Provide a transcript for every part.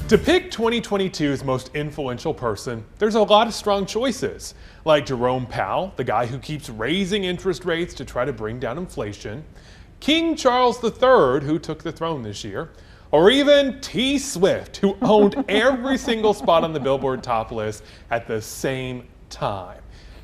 To pick 2022's most influential person, there's a lot of strong choices, like Jerome Powell, the guy who keeps raising interest rates to try to bring down inflation, King Charles III, who took the throne this year, or even T. Swift, who owned every single spot on the Billboard top list at the same time.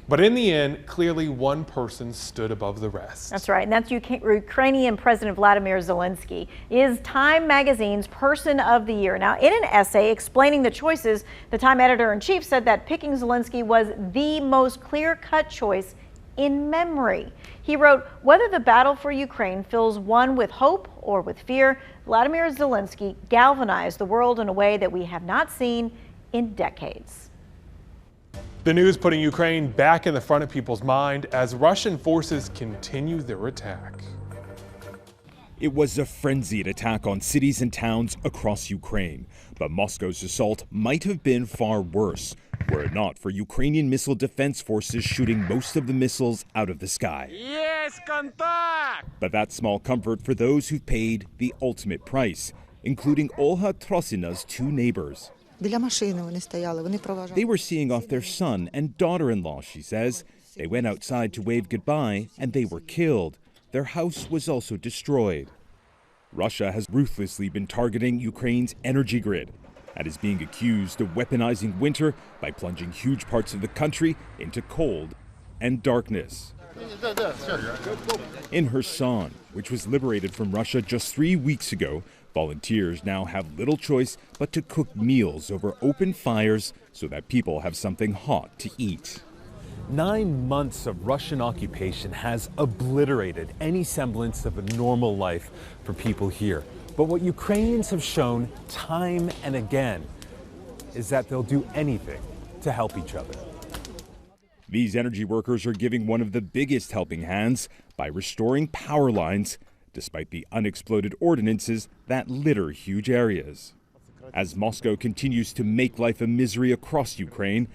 But in the end, clearly one person stood above the rest. That's right, and that's Ukrainian President Volodymyr Zelenskyy. He is Time Magazine's Person of the Year. Now, in an essay explaining the choices, the Time editor-in-chief said that picking Zelenskyy was the most clear-cut choice in memory. He wrote, "Whether the battle for Ukraine fills one with hope or with fear, Volodymyr Zelenskyy galvanized the world in a way that we have not seen in decades." The news putting Ukraine back in the front of people's mind as Russian forces continue their attack. It was a frenzied attack on cities and towns across Ukraine, but Moscow's assault might have been far worse, were it not for Ukrainian missile defense forces shooting most of the missiles out of the sky. Yes, contact! But that's small comfort for those who've paid the ultimate price, including Olha Trosina's two neighbors. They were seeing off their son and daughter-in-law, she says. They went outside to wave goodbye and they were killed. Their house was also destroyed. Russia has ruthlessly been targeting Ukraine's energy grid and is being accused of weaponizing winter by plunging huge parts of the country into cold and darkness. In Kherson, which was liberated from Russia just 3 weeks ago, volunteers now have little choice but to cook meals over open fires so that people have something hot to eat. 9 months of Russian occupation has obliterated any semblance of a normal life for people here. But what Ukrainians have shown time and again is that they'll do anything to help each other. These energy workers are giving one of the biggest helping hands by restoring power lines, despite the unexploded ordinances that litter huge areas. As Moscow continues to make life a misery across Ukraine,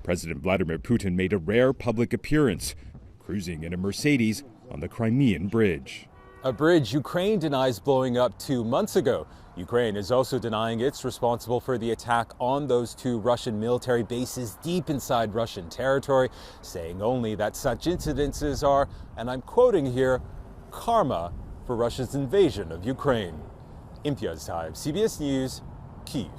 President Vladimir Putin made a rare public appearance, cruising in a Mercedes on the Crimean Bridge. A bridge Ukraine denies blowing up 2 months ago. Ukraine is also denying it's responsible for the attack on those 2 Russian military bases deep inside Russian territory, saying only that such incidences are, and I'm quoting here, karma for Russia's invasion of Ukraine. Imtiaz Taib, CBS News, Kyiv.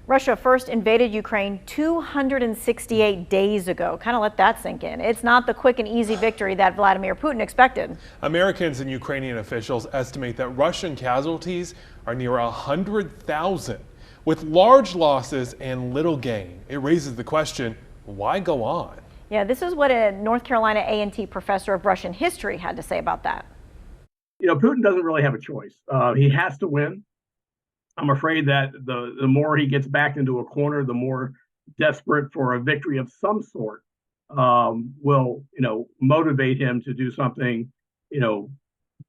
Russia first invaded Ukraine 268 days ago. Kind of let that sink in. It's not the quick and easy victory that Vladimir Putin expected. Americans and Ukrainian officials estimate that Russian casualties are near 100,000, with large losses and little gain. It raises the question, why go on? Yeah, this is what a North Carolina A&T professor of Russian history had to say about that. You know, Putin doesn't really have a choice. He has to win. I'm afraid that the more he gets backed into a corner, the more desperate for a victory of some sort will, motivate him to do something,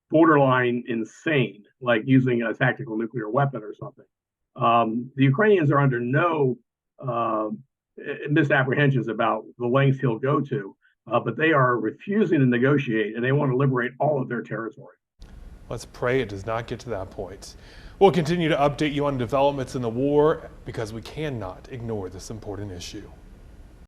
borderline insane, like using a tactical nuclear weapon or something. The Ukrainians are under no misapprehensions about the lengths he'll go to, but they are refusing to negotiate, and they want to liberate all of their territory. Let's pray it does not get to that point. We'll continue to update you on developments in the war because we cannot ignore this important issue.